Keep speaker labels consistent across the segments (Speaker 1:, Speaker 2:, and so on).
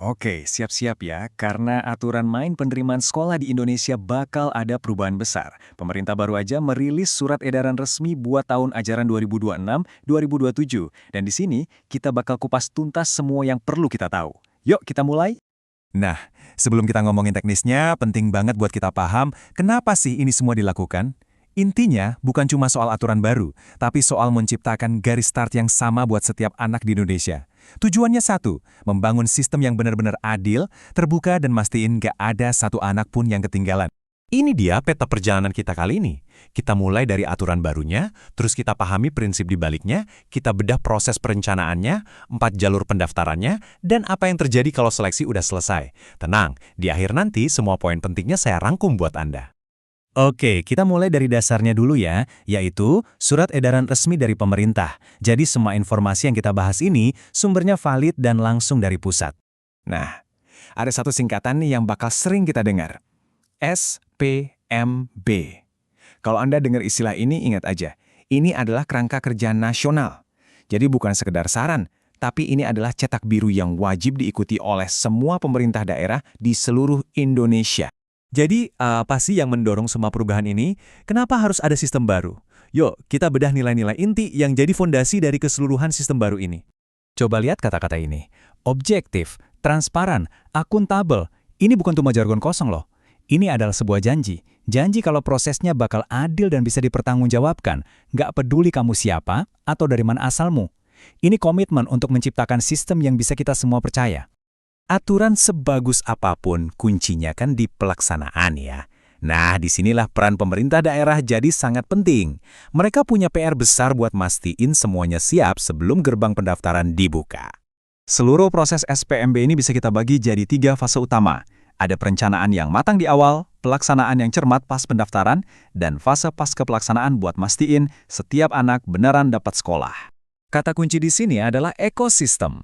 Speaker 1: Oke, siap-siap ya, karena aturan main penerimaan sekolah di Indonesia bakal ada perubahan besar. Pemerintah baru aja merilis surat edaran resmi buat tahun ajaran 2026-2027. Dan di sini, kita bakal kupas tuntas semua yang perlu kita tahu. Yuk, kita mulai?
Speaker 2: Nah, sebelum kita ngomongin teknisnya, penting banget buat kita paham kenapa sih ini semua dilakukan. Intinya bukan cuma soal aturan baru, tapi soal menciptakan garis start yang sama buat setiap anak di Indonesia. Tujuannya satu, membangun sistem yang benar-benar adil, terbuka dan mastiin gak ada satu anak pun yang ketinggalan. Ini dia peta perjalanan kita kali ini. Kita mulai dari aturan barunya, terus kita pahami prinsip di baliknya, kita bedah proses perencanaannya, 4 jalur pendaftarannya, dan apa yang terjadi kalau seleksi udah selesai. Tenang, di akhir nanti semua poin pentingnya saya rangkum buat Anda.
Speaker 1: Oke, kita mulai dari dasarnya dulu ya, yaitu surat edaran resmi dari pemerintah. Jadi semua informasi yang kita bahas ini sumbernya valid dan langsung dari pusat. Nah, ada satu singkatan nih yang bakal sering kita dengar. SPMB. Kalau Anda dengar istilah ini, ingat aja, ini adalah kerangka kerja nasional. Jadi bukan sekedar saran, tapi ini adalah cetak biru yang wajib diikuti oleh semua pemerintah daerah di seluruh Indonesia.
Speaker 2: Jadi, apa sih yang mendorong semua perubahan ini? Kenapa harus ada sistem baru? Yuk, kita bedah nilai-nilai inti yang jadi fondasi dari keseluruhan sistem baru ini.
Speaker 1: Coba lihat kata-kata ini. Objektif, transparan, akuntabel. Ini bukan cuma jargon kosong loh. Ini adalah sebuah janji. Janji kalau prosesnya bakal adil dan bisa dipertanggungjawabkan. Nggak peduli kamu siapa atau dari mana asalmu. Ini komitmen untuk menciptakan sistem yang bisa kita semua percaya.
Speaker 2: Aturan sebagus apapun, kuncinya kan di pelaksanaan ya. Nah, disinilah peran pemerintah daerah jadi sangat penting. Mereka punya PR besar buat mastiin semuanya siap sebelum gerbang pendaftaran dibuka.
Speaker 1: Seluruh proses SPMB ini bisa kita bagi jadi 3 fase utama. Ada perencanaan yang matang di awal, pelaksanaan yang cermat pas pendaftaran, dan fase pasca pelaksanaan buat mastiin setiap anak beneran dapat sekolah. Kata kunci di sini adalah ekosistem.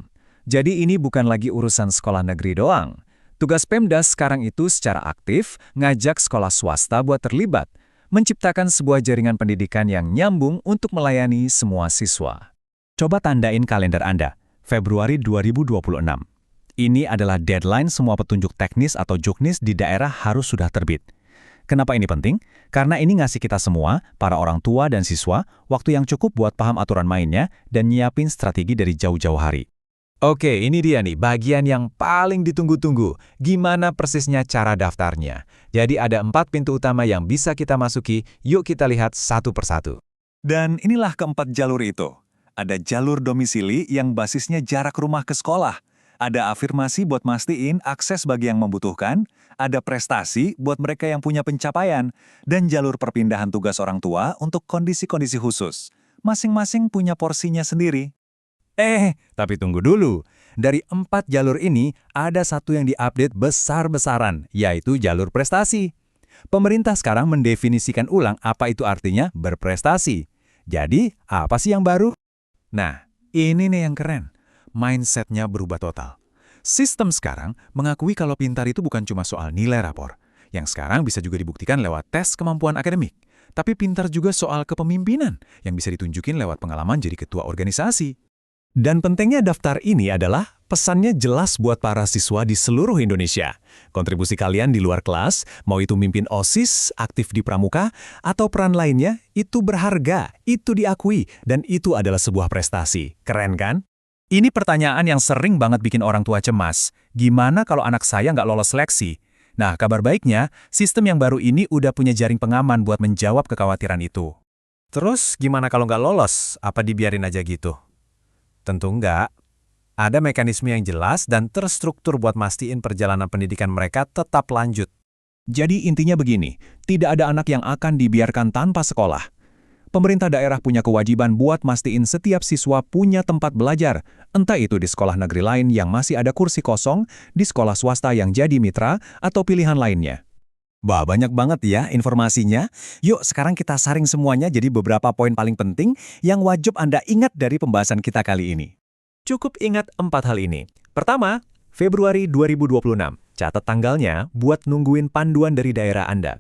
Speaker 1: Jadi ini bukan lagi urusan sekolah negeri doang. Tugas Pemda sekarang itu secara aktif ngajak sekolah swasta buat terlibat, menciptakan sebuah jaringan pendidikan yang nyambung untuk melayani semua siswa. Coba tandain kalender Anda, Februari 2026. Ini adalah deadline semua petunjuk teknis atau juknis di daerah harus sudah terbit. Kenapa ini penting? Karena ini ngasih kita semua, para orang tua dan siswa, waktu yang cukup buat paham aturan mainnya dan nyiapin strategi dari jauh-jauh hari.
Speaker 2: Oke, ini dia nih, bagian yang paling ditunggu-tunggu. Gimana persisnya cara daftarnya? Jadi ada 4 pintu utama yang bisa kita masuki, yuk kita lihat satu persatu.
Speaker 1: Dan inilah keempat jalur itu. Ada jalur domisili yang basisnya jarak rumah ke sekolah. Ada afirmasi buat mastiin akses bagi yang membutuhkan. Ada prestasi buat mereka yang punya pencapaian. Dan jalur perpindahan tugas orang tua untuk kondisi-kondisi khusus. Masing-masing punya porsinya sendiri.
Speaker 2: Tapi tunggu dulu. Dari 4 jalur ini, ada satu yang diupdate besar-besaran, yaitu jalur prestasi. Pemerintah sekarang mendefinisikan ulang apa itu artinya berprestasi. Jadi, apa sih yang baru? Nah, ini nih yang keren. Mindsetnya berubah total. Sistem sekarang mengakui kalau pintar itu bukan cuma soal nilai rapor, yang sekarang bisa juga dibuktikan lewat tes kemampuan akademik. Tapi pintar juga soal kepemimpinan, yang bisa ditunjukin lewat pengalaman jadi ketua organisasi. Dan pentingnya daftar ini adalah pesannya jelas buat para siswa di seluruh Indonesia. Kontribusi kalian di luar kelas, mau itu mimpin OSIS, aktif di pramuka, atau peran lainnya, itu berharga, itu diakui, dan itu adalah sebuah prestasi. Keren kan? Ini pertanyaan yang sering banget bikin orang tua cemas. Gimana kalau anak saya nggak lolos seleksi? Nah, kabar baiknya, sistem yang baru ini udah punya jaring pengaman buat menjawab kekhawatiran itu. Terus, gimana kalau nggak lolos? Apa dibiarin aja gitu? Tentu enggak. Ada mekanisme yang jelas dan terstruktur buat mastiin perjalanan pendidikan mereka tetap lanjut. Jadi intinya begini, tidak ada anak yang akan dibiarkan tanpa sekolah. Pemerintah daerah punya kewajiban buat mastiin setiap siswa punya tempat belajar, entah itu di sekolah negeri lain yang masih ada kursi kosong, di sekolah swasta yang jadi mitra, atau pilihan lainnya. Wah, banyak banget ya informasinya. Yuk, sekarang kita saring semuanya jadi beberapa poin paling penting yang wajib Anda ingat dari pembahasan kita kali ini. Cukup ingat 4 hal ini. Pertama, Februari 2026. Catat tanggalnya buat nungguin panduan dari daerah Anda.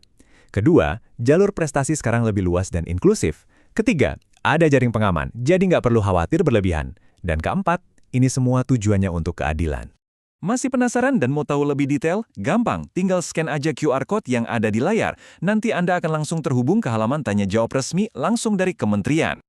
Speaker 2: Kedua, jalur prestasi sekarang lebih luas dan inklusif. Ketiga, ada jaring pengaman, jadi nggak perlu khawatir berlebihan. Dan keempat, ini semua tujuannya untuk keadilan.
Speaker 1: Masih penasaran dan mau tahu lebih detail? Gampang, tinggal scan aja QR Code yang ada di layar. Nanti Anda akan langsung terhubung ke halaman tanya jawab resmi langsung dari kementerian.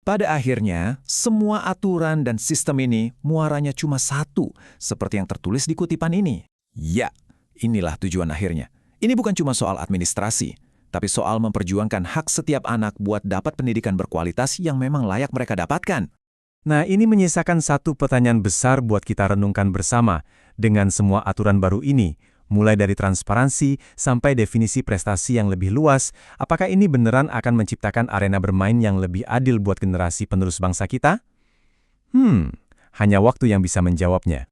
Speaker 1: Pada akhirnya, semua aturan dan sistem ini muaranya cuma satu, seperti yang tertulis di kutipan ini. Ya, inilah tujuan akhirnya. Ini bukan cuma soal administrasi, tapi soal memperjuangkan hak setiap anak buat dapat pendidikan berkualitas yang memang layak mereka dapatkan.
Speaker 2: Nah, ini menyisakan satu pertanyaan besar buat kita renungkan bersama. Dengan semua aturan baru ini, mulai dari transparansi sampai definisi prestasi yang lebih luas, apakah ini beneran akan menciptakan arena bermain yang lebih adil buat generasi penerus bangsa kita? Hanya waktu yang bisa menjawabnya.